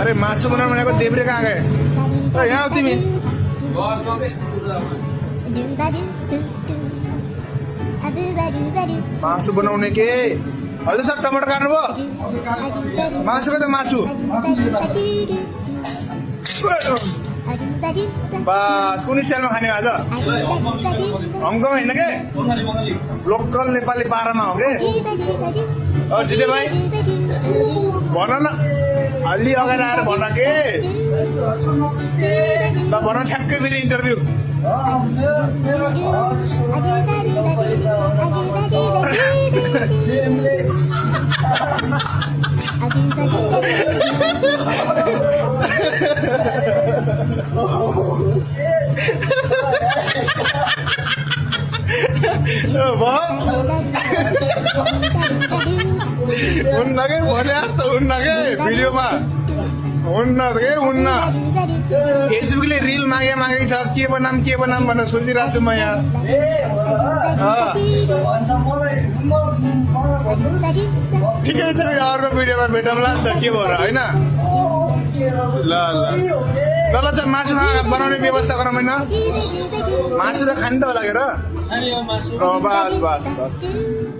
अरे मासु बनाउनु भनेको देब्रे कहाँ गए? यहाँ आऊ तिमी। मासु बनाउने के? हजुर सर टमाटर काट्नुभयो? मासुको त मासु। बस कुन स्टाइलमा खाने आज? हङकङ होइन के? लोकल नेपाली पारामा हो के? जिते भाइ भन न, अलि अगाडि आएर भन के? ल भन ठ्याक्कै फेरि इन्टरभ्यू। हुन्न के भने जस्तो हुन्न के भिडियोमा हुन्न के हुन्न। फेसबुकले रिल मागेको छ के बनाम भनेर सोचिरहेको छु म यहाँ। ठिकै छ अर्को भिडियोमा भेटौँला नि त के भएर होइन। ल ल चाहिँ मासु बनाउने व्यवस्था गरौँ होइन। मासु त खाने त होला के र? बस बस बस।